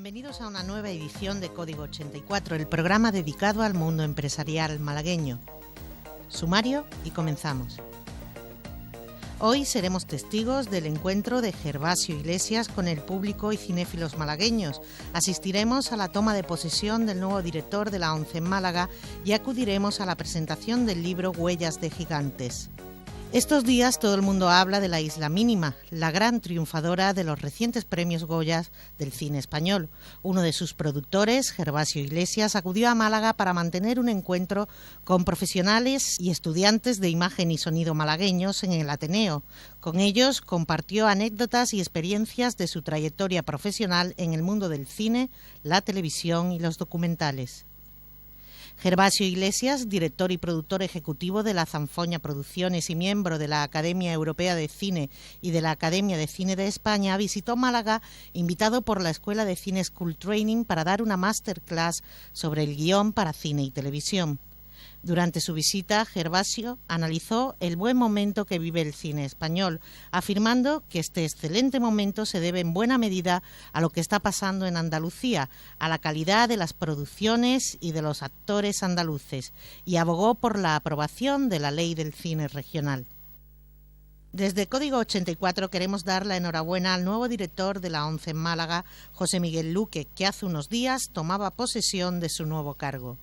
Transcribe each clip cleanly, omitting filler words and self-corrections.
Bienvenidos a una nueva edición de Código 84, el programa dedicado al mundo empresarial malagueño. Sumario y comenzamos. Hoy seremos testigos del encuentro de Gervasio Iglesias con el público y cinéfilos malagueños. Asistiremos a la toma de posesión del nuevo director de la ONCE en Málaga y acudiremos a la presentación del libro Huellas de Gigantes. Estos días todo el mundo habla de La Isla Mínima, la gran triunfadora de los recientes premios Goya del cine español. Uno de sus productores, Gervasio Iglesias, acudió a Málaga para mantener un encuentro con profesionales y estudiantes de imagen y sonido malagueños en el Ateneo. Con ellos compartió anécdotas y experiencias de su trayectoria profesional en el mundo del cine, la televisión y los documentales. Gervasio Iglesias, director y productor ejecutivo de la Zanfoña Producciones y miembro de la Academia Europea de Cine y de la Academia de Cine de España, visitó Málaga invitado por la Escuela de Cine School Training para dar una masterclass sobre el guión para cine y televisión. Durante su visita, Gervasio analizó el buen momento que vive el cine español, afirmando que este excelente momento se debe en buena medida a lo que está pasando en Andalucía, a la calidad de las producciones y de los actores andaluces, y abogó por la aprobación de la Ley del Cine Regional. Desde Código 84 queremos dar la enhorabuena al nuevo director de la ONCE en Málaga, José Miguel Luque, que hace unos días tomaba posesión de su nuevo cargo.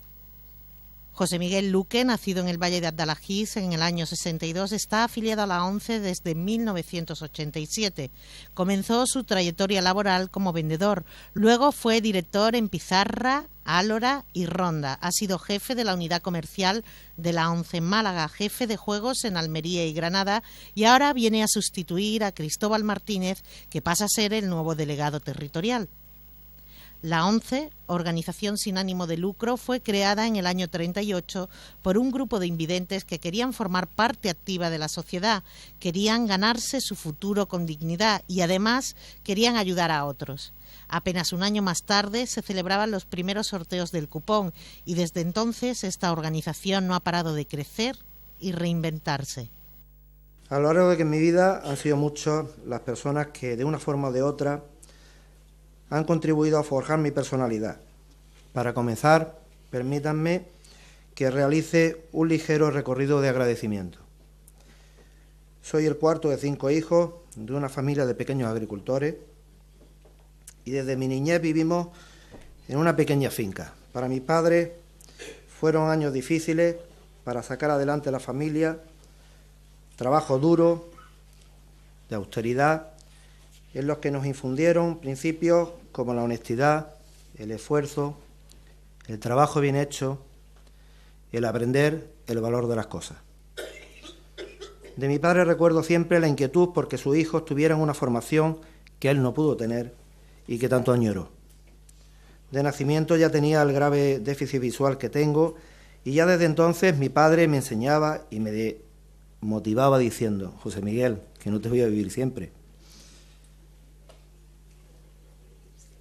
José Miguel Luque, nacido en el Valle de Adalajís en el año 62, está afiliado a la ONCE desde 1987. Comenzó su trayectoria laboral como vendedor, luego fue director en Pizarra, Álora y Ronda. Ha sido jefe de la unidad comercial de la ONCE en Málaga, jefe de juegos en Almería y Granada, y ahora viene a sustituir a Cristóbal Martínez, que pasa a ser el nuevo delegado territorial. La ONCE, organización sin ánimo de lucro, fue creada en el año 38 por un grupo de invidentes que querían formar parte activa de la sociedad, querían ganarse su futuro con dignidad y además querían ayudar a otros. Apenas un año más tarde se celebraban los primeros sorteos del cupón y desde entonces esta organización no ha parado de crecer y reinventarse. A lo largo de mi vida han sido muchas las personas que de una forma o de otra han contribuido a forjar mi personalidad. Para comenzar, permítanme que realice un ligero recorrido de agradecimiento. Soy el cuarto de 5 hijos de una familia de pequeños agricultores y desde mi niñez vivimos en una pequeña finca. Para mis padres fueron años difíciles para sacar adelante la familia, trabajo duro, de austeridad, en los que nos infundieron principios como la honestidad, el esfuerzo, el trabajo bien hecho, el aprender el valor de las cosas. De mi padre recuerdo siempre la inquietud porque sus hijos tuvieran una formación que él no pudo tener y que tanto añoró. De nacimiento ya tenía el grave déficit visual que tengo y ya desde entonces mi padre me enseñaba y me motivaba diciendo: José Miguel, que no te voy a vivir siempre.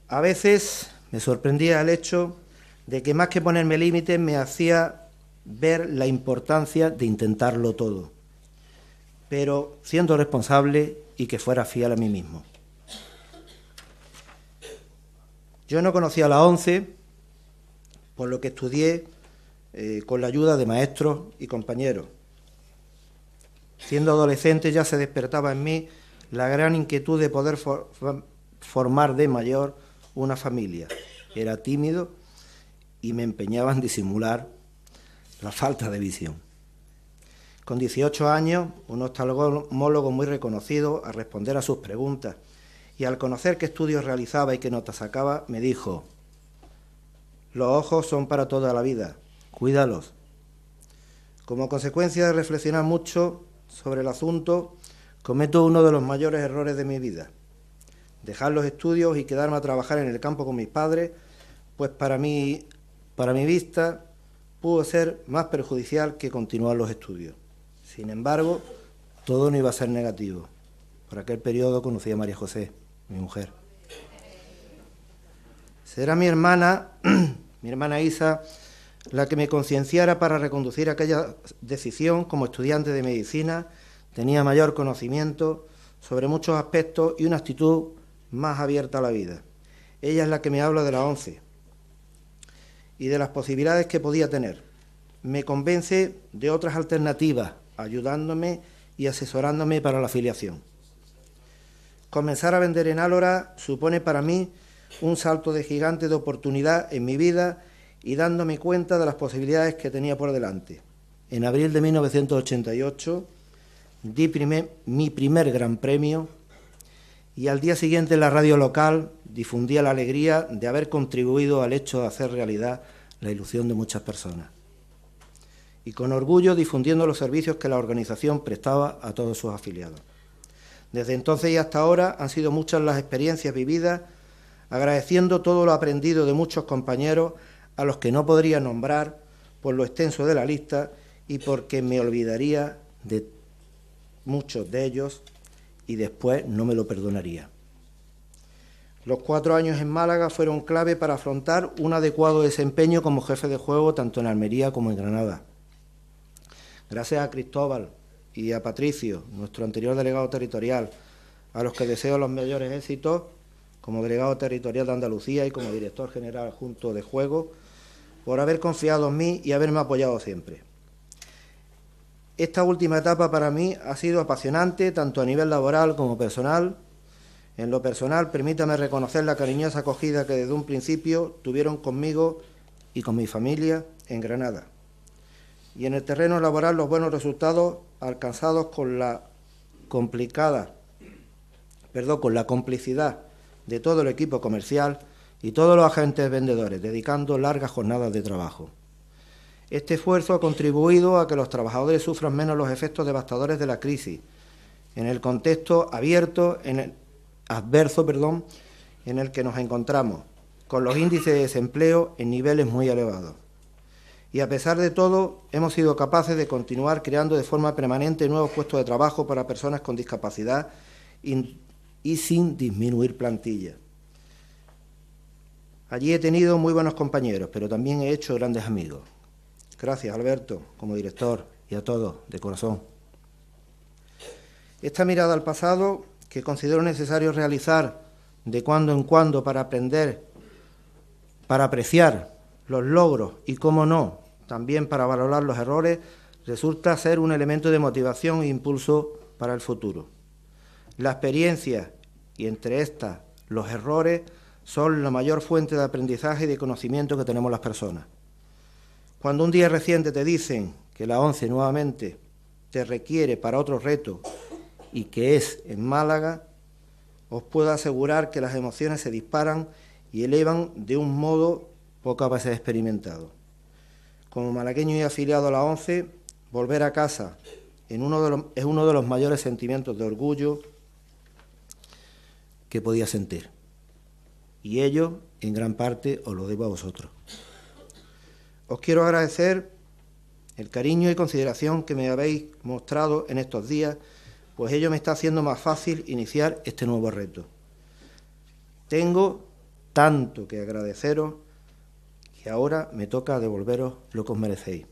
A veces me sorprendía el hecho de que más que ponerme límites me hacía ver la importancia de intentarlo todo, pero siendo responsable y que fuera fiel a mí mismo. Yo no conocía la ONCE, por lo que estudié con la ayuda de maestros y compañeros. Siendo adolescente ya se despertaba en mí la gran inquietud de poder formar de mayor una familia. Era tímido y me empeñaba en disimular la falta de visión. Con 18 años, un oftalmólogo muy reconocido, al responder a sus preguntas y al conocer qué estudios realizaba y qué notas sacaba, me dijo: los ojos son para toda la vida, cuídalos. Como consecuencia de reflexionar mucho sobre el asunto, cometo uno de los mayores errores de mi vida: dejar los estudios y quedarme a trabajar en el campo con mis padres, pues para mi vista pudo ser más perjudicial que continuar los estudios. Sin embargo, todo no iba a ser negativo. Por aquel periodo conocí a María José, mi mujer. Será mi hermana Isa, la que me concienciara para reconducir aquella decisión. Como estudiante de medicina tenía mayor conocimiento sobre muchos aspectos y una actitud más abierta a la vida. Ella es la que me habla de la ONCE y de las posibilidades que podía tener. Me convence de otras alternativas, ayudándome y asesorándome para la afiliación. Comenzar a vender en Álora supone para mí un salto de gigante de oportunidad en mi vida y dándome cuenta de las posibilidades que tenía por delante. En abril de 1988 di mi primer gran premio y al día siguiente en la radio local difundía la alegría de haber contribuido al hecho de hacer realidad la ilusión de muchas personas. Y con orgullo difundiendo los servicios que la organización prestaba a todos sus afiliados. Desde entonces y hasta ahora han sido muchas las experiencias vividas, agradeciendo todo lo aprendido de muchos compañeros a los que no podría nombrar por lo extenso de la lista y porque me olvidaría de muchos de ellos y después no me lo perdonaría. Los 4 años en Málaga fueron clave para afrontar un adecuado desempeño como jefe de juego tanto en Almería como en Granada. Gracias a Cristóbal y a Patricio, nuestro anterior delegado territorial, a los que deseo los mayores éxitos como delegado territorial de Andalucía y como director general adjunto de juego, por haber confiado en mí y haberme apoyado siempre. Esta última etapa para mí ha sido apasionante, tanto a nivel laboral como personal. En lo personal, permítame reconocer la cariñosa acogida que desde un principio tuvieron conmigo y con mi familia en Granada. Y en el terreno laboral, los buenos resultados alcanzados con la complicidad de todo el equipo comercial y todos los agentes vendedores, dedicando largas jornadas de trabajo. Este esfuerzo ha contribuido a que los trabajadores sufran menos los efectos devastadores de la crisis, en el contexto adverso en el que nos encontramos, con los índices de desempleo en niveles muy elevados. Y a pesar de todo, hemos sido capaces de continuar creando de forma permanente nuevos puestos de trabajo para personas con discapacidad y sin disminuir plantilla. Allí he tenido muy buenos compañeros, pero también he hecho grandes amigos. Gracias, Alberto, como director, y a todos, de corazón. Esta mirada al pasado, que considero necesario realizar de cuando en cuando para aprender, para apreciar los logros y, cómo no, también para valorar los errores, resulta ser un elemento de motivación e impulso para el futuro. La experiencia, y entre estas los errores, son la mayor fuente de aprendizaje y de conocimiento que tenemos las personas. Cuando un día reciente te dicen que la ONCE nuevamente te requiere para otro reto y que es en Málaga, os puedo asegurar que las emociones se disparan y elevan de un modo pocas veces experimentado. Como malagueño y afiliado a la ONCE, volver a casa es uno de los mayores sentimientos de orgullo que podía sentir. Y ello, en gran parte, os lo debo a vosotros. Os quiero agradecer el cariño y consideración que me habéis mostrado en estos días, pues ello me está haciendo más fácil iniciar este nuevo reto. Tengo tanto que agradeceros que ahora me toca devolveros lo que os merecéis.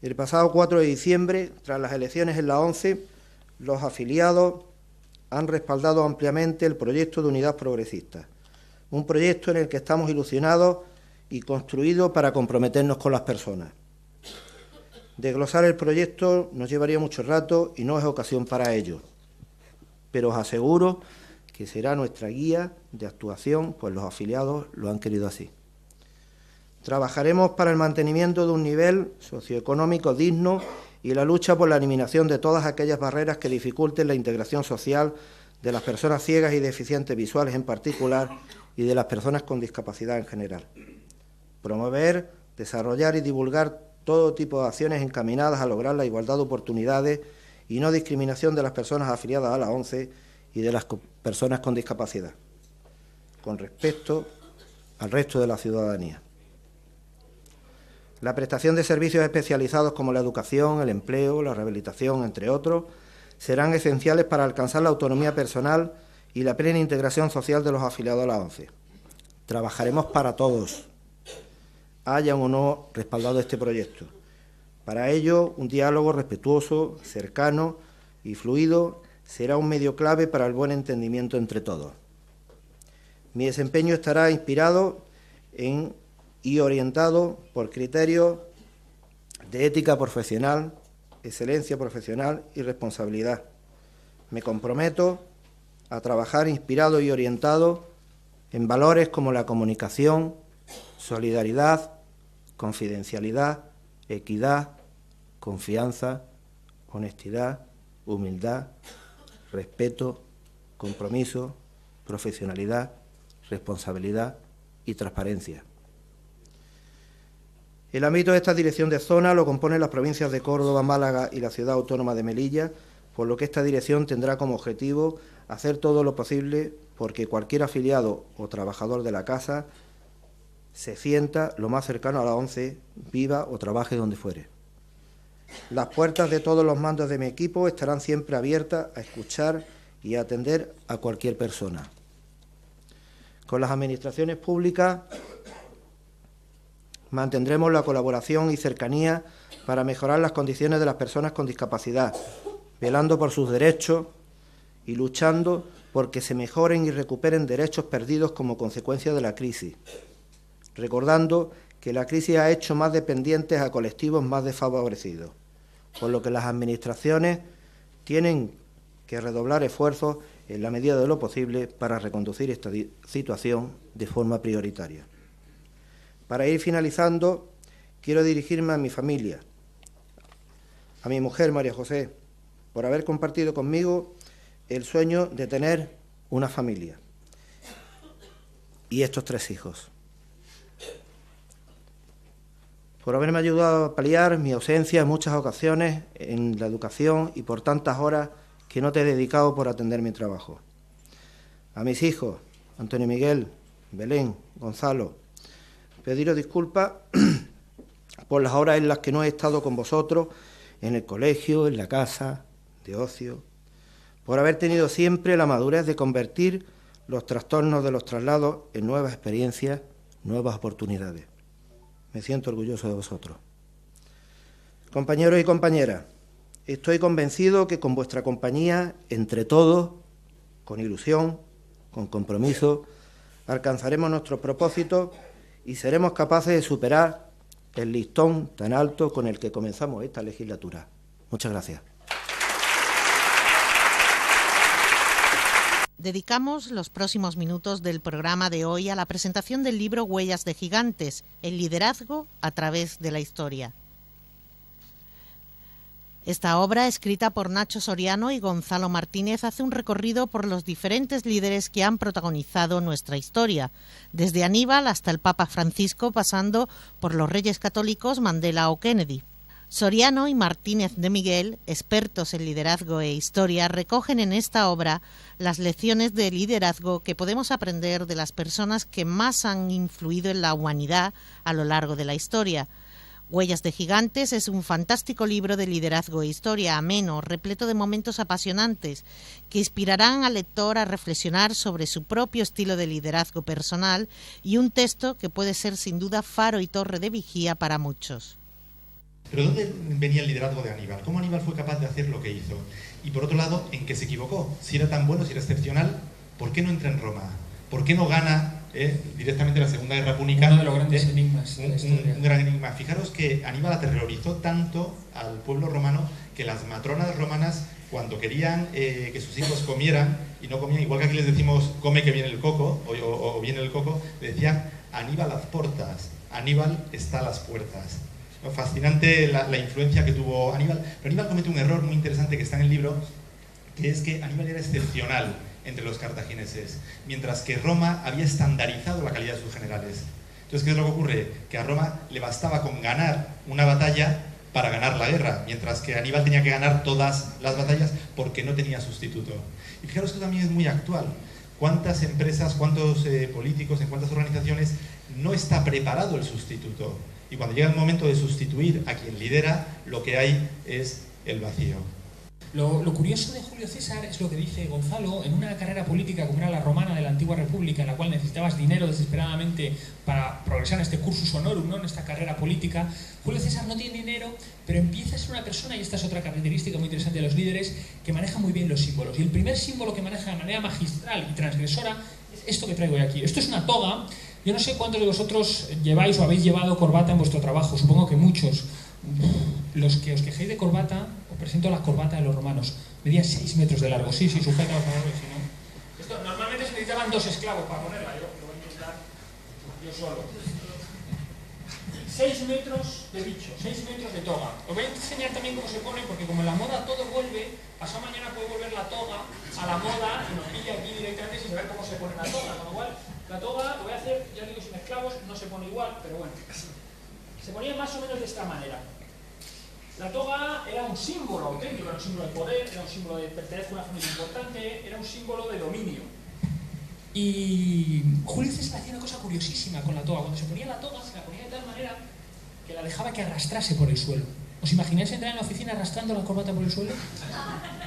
El pasado 4 de diciembre, tras las elecciones en la ONCE, los afiliados han respaldado ampliamente el proyecto de Unidad Progresista, un proyecto en el que estamos ilusionados y construido para comprometernos con las personas. Desglosar el proyecto nos llevaría mucho rato y no es ocasión para ello, pero os aseguro que será nuestra guía de actuación, pues los afiliados lo han querido así. Trabajaremos para el mantenimiento de un nivel socioeconómico digno y la lucha por la eliminación de todas aquellas barreras que dificulten la integración social de las personas ciegas y deficientes visuales en particular y de las personas con discapacidad en general. Promover, desarrollar y divulgar todo tipo de acciones encaminadas a lograr la igualdad de oportunidades y no discriminación de las personas afiliadas a la ONCE y de las personas con discapacidad, con respecto al resto de la ciudadanía. La prestación de servicios especializados como la educación, el empleo, la rehabilitación, entre otros, serán esenciales para alcanzar la autonomía personal y la plena integración social de los afiliados a la ONCE. Trabajaremos para todos, hayan o no respaldado este proyecto. Para ello, un diálogo respetuoso, cercano y fluido será un medio clave para el buen entendimiento entre todos. Mi desempeño estará inspirado y orientado por criterios de ética profesional, excelencia profesional y responsabilidad. Me comprometo a trabajar inspirado y orientado en valores como la comunicación, solidaridad, confidencialidad, equidad, confianza, honestidad, humildad, respeto, compromiso, profesionalidad, responsabilidad y transparencia. El ámbito de esta dirección de zona lo componen las provincias de Córdoba, Málaga y la ciudad autónoma de Melilla, por lo que esta dirección tendrá como objetivo hacer todo lo posible porque cualquier afiliado o trabajador de la casa se sienta lo más cercano a la ONCE, viva o trabaje donde fuere. Las puertas de todos los mandos de mi equipo estarán siempre abiertas a escuchar y a atender a cualquier persona. Con las administraciones públicas mantendremos la colaboración y cercanía para mejorar las condiciones de las personas con discapacidad, velando por sus derechos y luchando porque se mejoren y recuperen derechos perdidos como consecuencia de la crisis, recordando que la crisis ha hecho más dependientes a colectivos más desfavorecidos, por lo que las administraciones tienen que redoblar esfuerzos en la medida de lo posible para reconducir esta situación de forma prioritaria. Para ir finalizando, quiero dirigirme a mi familia, a mi mujer María José, por haber compartido conmigo el sueño de tener una familia y estos 3 hijos, por haberme ayudado a paliar mi ausencia en muchas ocasiones en la educación y por tantas horas que no te he dedicado por atender mi trabajo. A mis hijos, Antonio Miguel, Belén, Gonzalo, pediros disculpas por las horas en las que no he estado con vosotros, en el colegio, en la casa, de ocio, por haber tenido siempre la madurez de convertir los trastornos de los traslados en nuevas experiencias, nuevas oportunidades. Me siento orgulloso de vosotros. Compañeros y compañeras, estoy convencido que con vuestra compañía, entre todos, con ilusión, con compromiso, alcanzaremos nuestros propósitos y seremos capaces de superar el listón tan alto con el que comenzamos esta legislatura. Muchas gracias. Dedicamos los próximos minutos del programa de hoy a la presentación del libro Huellas de Gigantes, el liderazgo a través de la historia. Esta obra, escrita por Nacho Soriano y Gonzalo Martínez, hace un recorrido por los diferentes líderes que han protagonizado nuestra historia, desde Aníbal hasta el Papa Francisco, pasando por los reyes católicos Mandela o Kennedy. Soriano y Martínez de Miguel, expertos en liderazgo e historia, recogen en esta obra las lecciones de liderazgo que podemos aprender de las personas que más han influido en la humanidad a lo largo de la historia. Huellas de Gigantes es un fantástico libro de liderazgo e historia, ameno, repleto de momentos apasionantes, que inspirarán al lector a reflexionar sobre su propio estilo de liderazgo personal y un texto que puede ser sin duda faro y torre de vigía para muchos. Pero ¿dónde venía el liderazgo de Aníbal? ¿Cómo Aníbal fue capaz de hacer lo que hizo? Y por otro lado, ¿en qué se equivocó? Si era tan bueno, si era excepcional, ¿por qué no entra en Roma? ¿Por qué no gana directamente la Segunda Guerra Púnica? Uno de los grandes enigmas de la historia. Un gran enigma. Fijaros que Aníbal aterrorizó tanto al pueblo romano que las matronas romanas, cuando querían que sus hijos comieran y no comían, igual que aquí les decimos come que viene el coco o viene el coco, le decían Aníbal a las portas, Aníbal está a las puertas. Fascinante la influencia que tuvo Aníbal, pero Aníbal comete un error muy interesante que está en el libro, que es que Aníbal era excepcional entre los cartagineses, mientras que Roma había estandarizado la calidad de sus generales. Entonces, ¿qué es lo que ocurre? Que a Roma le bastaba con ganar una batalla para ganar la guerra, mientras que Aníbal tenía que ganar todas las batallas porque no tenía sustituto. Y fijaros que también es muy actual. ¿Cuántas empresas, cuántos políticos, en cuántas organizaciones no está preparado el sustituto? Y cuando llega el momento de sustituir a quien lidera, lo que hay es el vacío. Lo curioso de Julio César es lo que dice Gonzalo: en una carrera política como era la romana de la antigua república, en la cual necesitabas dinero desesperadamente para progresar en este cursus honorum, ¿no? En esta carrera política, Julio César no tiene dinero, pero empieza a ser una persona, y esta es otra característica muy interesante de los líderes, que maneja muy bien los símbolos. Y el primer símbolo que maneja de manera magistral y transgresora Esto que traigo aquí. Esto es una toga. Yo no sé cuántos de vosotros lleváis o habéis llevado corbata en vuestro trabajo. Supongo que muchos. Los que os quejéis de corbata, os presento la corbata de los romanos. Medía 6 metros de largo. Sí, sujeta, por favor, si no. Esto, normalmente se necesitaban 2 esclavos para ponerla. Yo lo voy a intentar yo solo. 6 metros de bicho, 6 metros de toga. Os voy a enseñar también cómo se pone, porque como en la moda todo vuelve, pasado mañana puede volver la toga a la moda y nos pilla aquí directamente sin saber cómo se pone la toga. Con lo cual, la toga, lo voy a hacer, ya digo, sin esclavos, no se pone igual, pero bueno. Se ponía más o menos de esta manera. La toga era un símbolo auténtico, era un símbolo de poder, era un símbolo de pertenecer a una familia importante, era un símbolo de dominio. Y Julio César hacía una cosa curiosísima con la toga. Cuando se ponía la toga, se la ponía de tal manera que la dejaba que arrastrase por el suelo. ¿Os imagináis entrar en la oficina arrastrando la corbata por el suelo?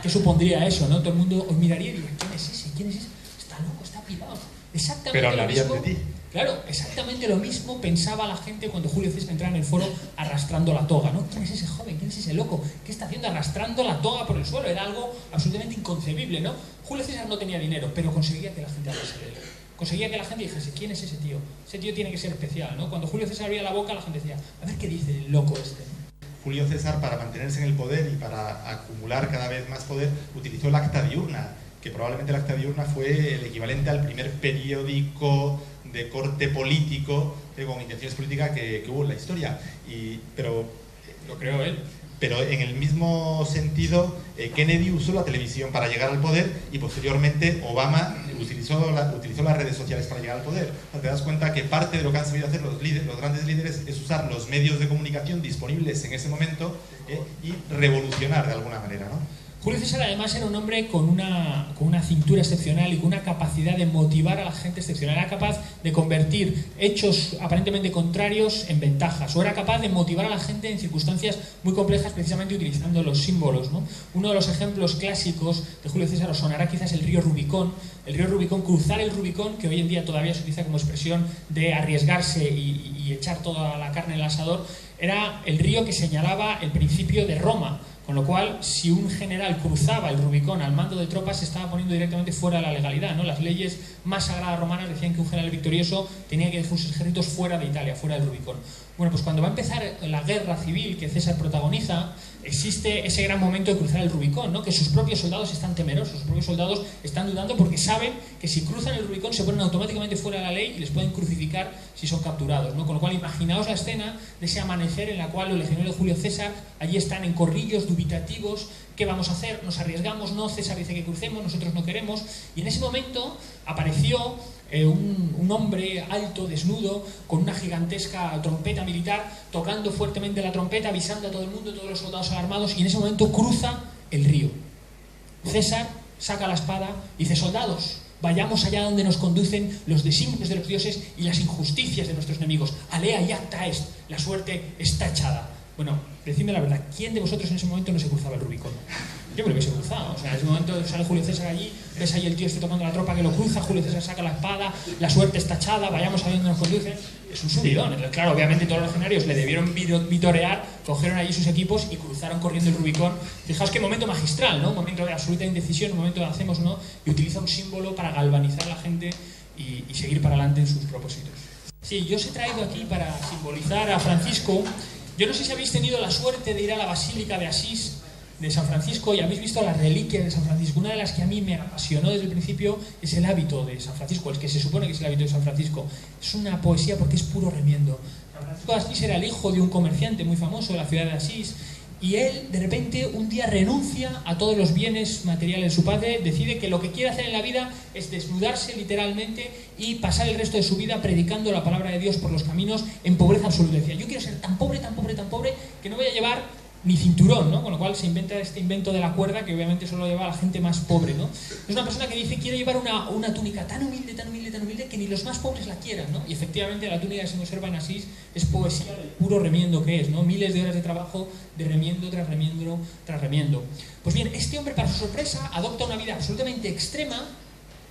¿Qué supondría eso, no? Todo el mundo os miraría y diría, ¿quién es ese? ¿Quién es ese? Está loco, está privado. Exactamente. Pero hablarían de ti. Claro, exactamente lo mismo pensaba la gente cuando Julio César entraba en el foro arrastrando la toga, ¿no? ¿Quién es ese joven? ¿Quién es ese loco? ¿Qué está haciendo arrastrando la toga por el suelo? Era algo absolutamente inconcebible, ¿no? Julio César no tenía dinero, pero conseguía que la gente hablase de él. Conseguía que la gente dijese, ¿quién es ese tío? Ese tío tiene que ser especial, ¿no? Cuando Julio César abría la boca, la gente decía, a ver qué dice el loco este. Julio César, para mantenerse en el poder y para acumular cada vez más poder, utilizó el Acta Diurna, que probablemente el Acta Diurna fue el equivalente al primer periódico de corte político, con intenciones políticas que hubo en la historia. Pero lo creo él. Pero en el mismo sentido, Kennedy usó la televisión para llegar al poder y posteriormente Obama utilizó las redes sociales para llegar al poder. Te das cuenta que parte de lo que han sabido hacer los grandes líderes es usar los medios de comunicación disponibles en ese momento y revolucionar de alguna manera, ¿no? Julio César además era un hombre con una cintura excepcional y con una capacidad de motivar a la gente excepcional. Era capaz de convertir hechos aparentemente contrarios en ventajas, o era capaz de motivar a la gente en circunstancias muy complejas precisamente utilizando los símbolos, ¿no? Uno de los ejemplos clásicos de Julio César os sonará quizás el río Rubicón. El río Rubicón, cruzar el Rubicón, que hoy en día todavía se utiliza como expresión de arriesgarse y echar toda la carne en el asador, era el río que señalaba el principio de Roma. Con lo cual, si un general cruzaba el Rubicón al mando de tropas, se estaba poniendo directamente fuera de la legalidad, ¿no? Las leyes más sagradas romanas decían que un general victorioso tenía que dejar sus ejércitos fuera de Italia, fuera del Rubicón. Bueno, pues cuando va a empezar la guerra civil que César protagoniza, existe ese gran momento de cruzar el Rubicón, ¿no? Que sus propios soldados están temerosos, sus propios soldados están dudando porque saben que si cruzan el Rubicón se ponen automáticamente fuera de la ley y les pueden crucificar si son capturados, ¿no? Con lo cual, imaginaos la escena de ese amanecer en la cual los legionarios de Julio César allí están en corrillos dubitativos. ¿Qué vamos a hacer? ¿Nos arriesgamos? No, César dice que crucemos, nosotros no queremos. Y en ese momento apareció un hombre alto, desnudo, con una gigantesca trompeta militar, tocando fuertemente la trompeta, avisando a todo el mundo, todos los soldados alarmados, y en ese momento cruza el río. César saca la espada y dice, soldados, vayamos allá donde nos conducen los designios de los dioses y las injusticias de nuestros enemigos. Alea iacta est, la suerte está echada. Bueno, decidme la verdad, ¿quién de vosotros en ese momento no se cruzaba el Rubicón? Yo me lo hubiese cruzado. O sea, en ese momento sale Julio César allí, ves ahí el tío este tomando la tropa que lo cruza, Julio César saca la espada, la suerte está echada, vayamos a donde nos conducen. Es un subidón. Entonces, claro, obviamente todos los legionarios le debieron vitorear, cogieron allí sus equipos y cruzaron corriendo el Rubicón. Fijaos qué momento magistral, ¿no? Un momento de absoluta indecisión, un momento de hacemos no, y utiliza un símbolo para galvanizar a la gente y seguir para adelante en sus propósitos. Sí, yo os he traído aquí para simbolizar a Francisco. Yo no sé si habéis tenido la suerte de ir a la Basílica de Asís de San Francisco y habéis visto las reliquias de San Francisco. Una de las que a mí me apasionó desde el principio es el hábito de San Francisco, el que se supone que es el hábito de San Francisco. Es una poesía porque es puro remiendo. San Francisco de Asís era el hijo de un comerciante muy famoso de la ciudad de Asís y él, de repente, un día renuncia a todos los bienes materiales de su padre, decide que lo que quiere hacer en la vida es desnudarse literalmente y pasar el resto de su vida predicando la palabra de Dios por los caminos en pobreza absoluta. Decía, yo quiero ser tan pobre, tan pobre, tan pobre, que no voy a llevar ni cinturón, ¿no? Con lo cual se inventa este invento de la cuerda que obviamente solo lleva a la gente más pobre, ¿no? Es una persona que dice, quiero llevar una túnica tan humilde, tan humilde, tan humilde, que ni los más pobres la quieran, ¿no? Y efectivamente la túnica que se conserva en Asís es poesía del puro remiendo que es, ¿no? Miles de horas de trabajo de remiendo tras remiendo tras remiendo. Pues bien, este hombre, para su sorpresa, adopta una vida absolutamente extrema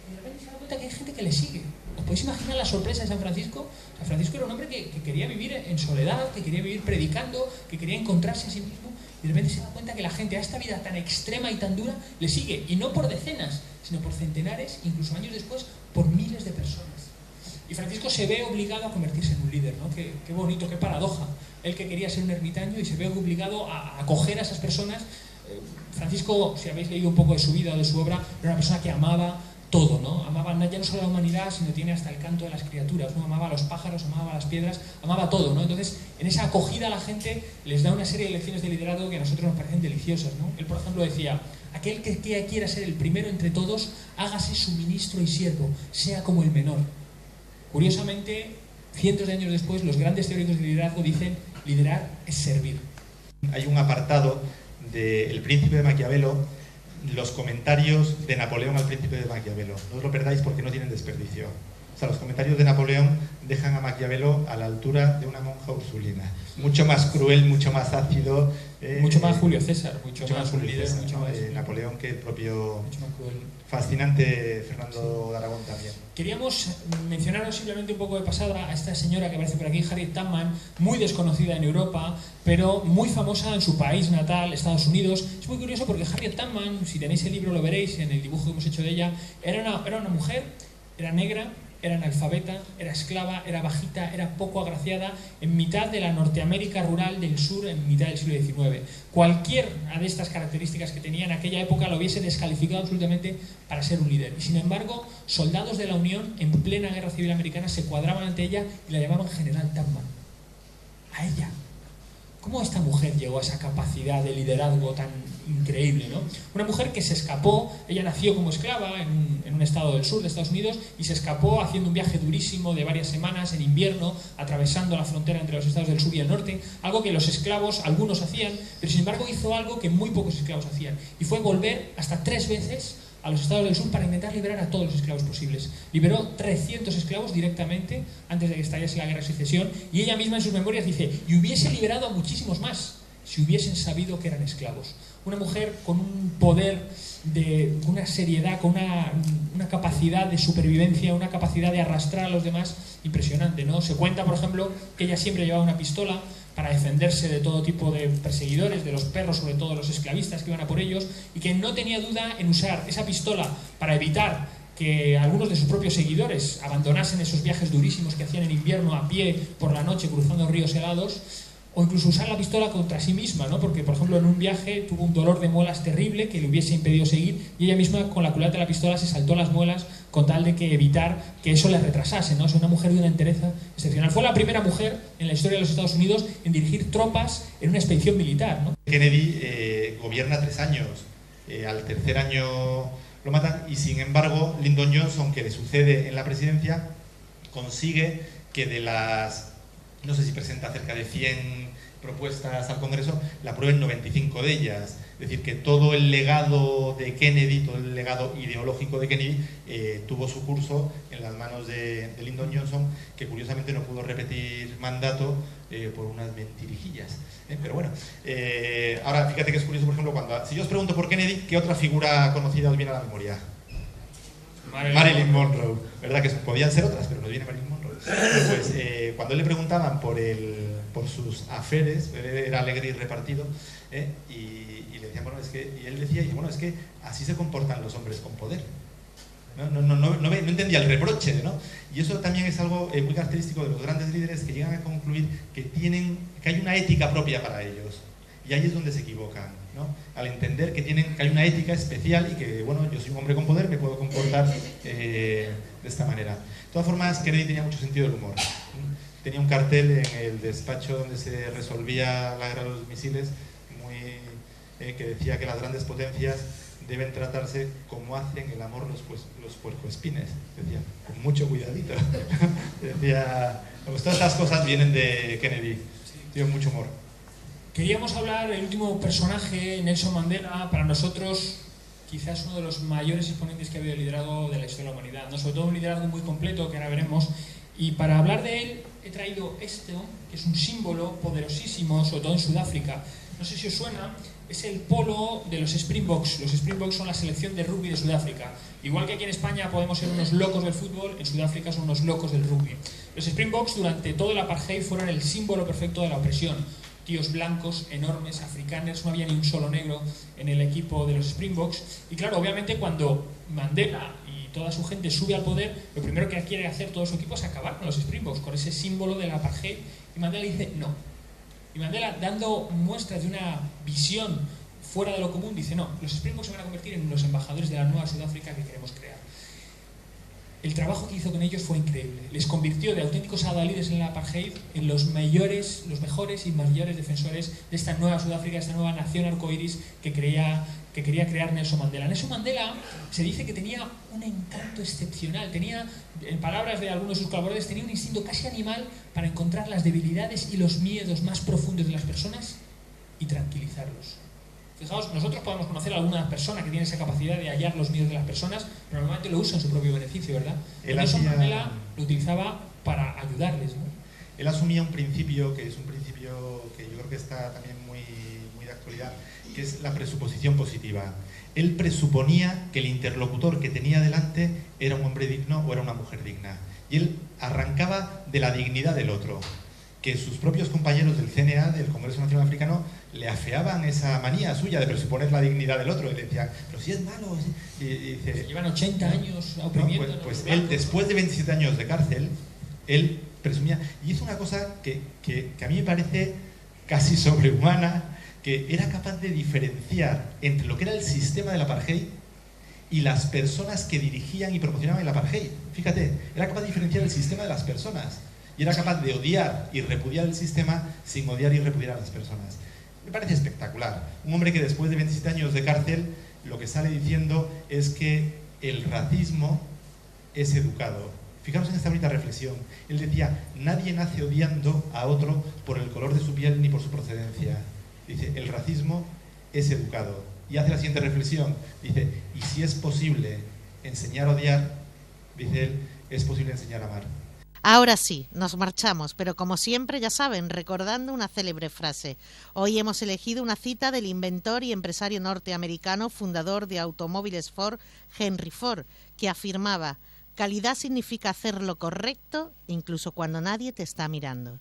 y de repente se da cuenta que hay gente que le sigue. ¿Os podéis imaginar la sorpresa de San Francisco? San Francisco era un hombre que quería vivir en soledad, que quería vivir predicando, que quería encontrarse a sí mismo. y de repente se da cuenta que la gente a esta vida tan extrema y tan dura le sigue, y no por decenas, sino por centenares, incluso años después, por miles de personas. Y Francisco se ve obligado a convertirse en un líder, ¿no? Qué bonito, qué paradoja. Él que quería ser un ermitaño y se ve obligado a acoger a esas personas. Francisco, si habéis leído un poco de su vida o de su obra, era una persona que amaba todo, ¿no? Amaba ya no solo la humanidad, sino tiene hasta el canto de las criaturas, ¿no? Amaba a los pájaros, amaba a las piedras, amaba todo, ¿no? Entonces, en esa acogida a la gente les da una serie de lecciones de liderazgo que a nosotros nos parecen deliciosas, ¿no? Él, por ejemplo, decía: aquel que quiera ser el primero entre todos, hágase su ministro y siervo, sea como el menor. Curiosamente, cientos de años después, los grandes teóricos de liderazgo dicen: liderar es servir. Hay un apartado de El Príncipe de Maquiavelo, los comentarios de Napoleón al Príncipe de Maquiavelo. No os lo perdáis porque no tienen desperdicio. O sea, los comentarios de Napoleón dejan a Maquiavelo a la altura de una monja ursulina. Mucho más cruel, mucho más ácido. Mucho más Julio César, mucho más Julio líder, César, mucho ¿no? más Napoleón que el propio... Mucho más cruel. Fascinante Fernando de Aragón también. Queríamos mencionaros simplemente un poco de pasada a esta señora que aparece por aquí, Harriet Tubman, muy desconocida en Europa, pero muy famosa en su país natal, Estados Unidos. Es muy curioso porque Harriet Tubman, si tenéis el libro lo veréis en el dibujo que hemos hecho de ella, era una mujer, era negra, era analfabeta, era esclava, era bajita, era poco agraciada, en mitad de la Norteamérica rural del sur, en mitad del siglo XIX. Cualquiera de estas características que tenía en aquella época lo hubiese descalificado absolutamente para ser un líder. Y sin embargo, soldados de la Unión, en plena Guerra Civil Americana, se cuadraban ante ella y la llamaban General Tubman. A ella. ¿Cómo esta mujer llegó a esa capacidad de liderazgo tan increíble, ¿no? Una mujer que se escapó, ella nació como esclava en un estado del sur de Estados Unidos y se escapó haciendo un viaje durísimo de varias semanas en invierno, atravesando la frontera entre los estados del sur y el norte, algo que los esclavos, algunos hacían, pero sin embargo hizo algo que muy pocos esclavos hacían, y fue volver hasta 3 veces a los estados del sur para intentar liberar a todos los esclavos posibles. Liberó 300 esclavos directamente antes de que estallase la guerra de secesión, y ella misma en sus memorias dice: y hubiese liberado a muchísimos más si hubiesen sabido que eran esclavos. Una mujer con un poder, una seriedad, con una capacidad de supervivencia, una capacidad de arrastrar a los demás impresionante, ¿no? Se cuenta, por ejemplo, que ella siempre llevaba una pistola para defenderse de todo tipo de perseguidores, de los perros, sobre todo los esclavistas que iban a por ellos, y que no tenía duda en usar esa pistola para evitar que algunos de sus propios seguidores abandonasen esos viajes durísimos que hacían en invierno a pie por la noche cruzando ríos helados, o incluso usar la pistola contra sí misma, ¿no? Porque, por ejemplo, en un viaje tuvo un dolor de muelas terrible que le hubiese impedido seguir, y ella misma con la culata de la pistola se saltó las muelas con tal de que evitar que eso le retrasase, ¿no? Es una mujer de una entereza excepcional. Fue la primera mujer en la historia de los Estados Unidos en dirigir tropas en una expedición militar, ¿no? Kennedy gobierna 3 años, al tercer año lo matan, y sin embargo Lyndon Johnson, que le sucede en la presidencia, consigue que de las, no sé si presenta cerca de 100 propuestas al Congreso, la aprueben 95 de ellas. Es decir, que todo el legado de Kennedy, todo el legado ideológico de Kennedy tuvo su curso en las manos de Lyndon Johnson, que curiosamente no pudo repetir mandato por unas mentirijillas. Pero bueno, ahora fíjate que es curioso, por ejemplo, si yo os pregunto por Kennedy, ¿qué otra figura conocida os viene a la memoria? Marilyn Monroe, ¿verdad? Que podían ser otras, pero nos viene Marilyn Monroe. Pues cuando le preguntaban por sus aferes, era alegre y repartido, y le decían, bueno, es que, y él decía, bueno, es que así se comportan los hombres con poder. No entendía el reproche, ¿no? Y eso también es algo muy característico de los grandes líderes, que llegan a concluir que hay una ética propia para ellos. Y ahí es donde se equivocan, ¿no? Al entender que hay una ética especial y que, bueno, yo soy un hombre con poder, me puedo comportar de esta manera. De todas formas, Kennedy tenía mucho sentido del humor. Tenía un cartel en el despacho donde se resolvía la guerra de los misiles, que decía que las grandes potencias deben tratarse como hacen el amor los puercoespines. Decía, con mucho cuidadito. Decía, pues todas estas cosas vienen de Kennedy. Tiene mucho humor. Queríamos hablar del último personaje, Nelson Mandela, para nosotros quizás uno de los mayores exponentes que ha habido de liderazgo de la historia de la humanidad, ¿no? Sobre todo un liderazgo muy completo, que ahora veremos. Y para hablar de él he traído esto, que es un símbolo poderosísimo, sobre todo en Sudáfrica. No sé si os suena, es el polo de los Springboks. Los Springboks son la selección de rugby de Sudáfrica. Igual que aquí en España podemos ser unos locos del fútbol, en Sudáfrica son unos locos del rugby. Los Springboks durante todo el apartheid fueron el símbolo perfecto de la opresión. tíos blancos, enormes, africaners, no había ni un solo negro en el equipo de los Springboks. Y claro, obviamente cuando Mandela y toda su gente sube al poder, lo primero que quiere hacer todo su equipo es acabar con los Springboks, con ese símbolo del apartheid. Y Mandela dice no. Y Mandela, dando muestras de una visión fuera de lo común, dice no, los Springboks se van a convertir en los embajadores de la nueva Sudáfrica que queremos crear. El trabajo que hizo con ellos fue increíble. Les convirtió de auténticos adalides en el apartheid en los mejores y mayores defensores de esta nueva Sudáfrica, de esta nueva nación arcoíris que quería crear Nelson Mandela. Nelson Mandela se dice que tenía un encanto excepcional, tenía, en palabras de algunos de sus colaboradores, tenía un instinto casi animal para encontrar las debilidades y los miedos más profundos de las personas y tranquilizarlos. Fijaos, nosotros podemos conocer a alguna persona que tiene esa capacidad de hallar los miedos de las personas, pero normalmente lo usa en su propio beneficio, ¿verdad? Nelson Mandela lo utilizaba para ayudarles, ¿no? Él asumía un principio que es un principio que yo creo que está también muy de actualidad, que es la presuposición positiva. Él presuponía que el interlocutor que tenía delante era un hombre digno o era una mujer digna. Y él arrancaba de la dignidad del otro, que sus propios compañeros del CNA, del Congreso Nacional Africano, le afeaban esa manía suya de presuponer la dignidad del otro. Y le decían, pero si es malo. Y dice, llevan 80 años oprimiendo. No, pues él, después de 27 años de cárcel, él presumía, y hizo una cosa que a mí me parece casi sobrehumana, que era capaz de diferenciar entre lo que era el sistema del apartheid y las personas que dirigían y promocionaban el apartheid. Fíjate, era capaz de diferenciar el sistema de las personas. Y era capaz de odiar y repudiar el sistema sin odiar y repudiar a las personas. Me parece espectacular. Un hombre que después de 27 años de cárcel lo que sale diciendo es que el racismo es educado. Fijaros en esta bonita reflexión. Él decía, nadie nace odiando a otro por el color de su piel ni por su procedencia. Dice, el racismo es educado. Y hace la siguiente reflexión. Dice, y si es posible enseñar a odiar, dice él, es posible enseñar a amar. Ahora sí, nos marchamos, pero como siempre, ya saben, recordando una célebre frase. Hoy hemos elegido una cita del inventor y empresario norteamericano, fundador de automóviles Ford, Henry Ford, que afirmaba, calidad significa hacer lo correcto, incluso cuando nadie te está mirando.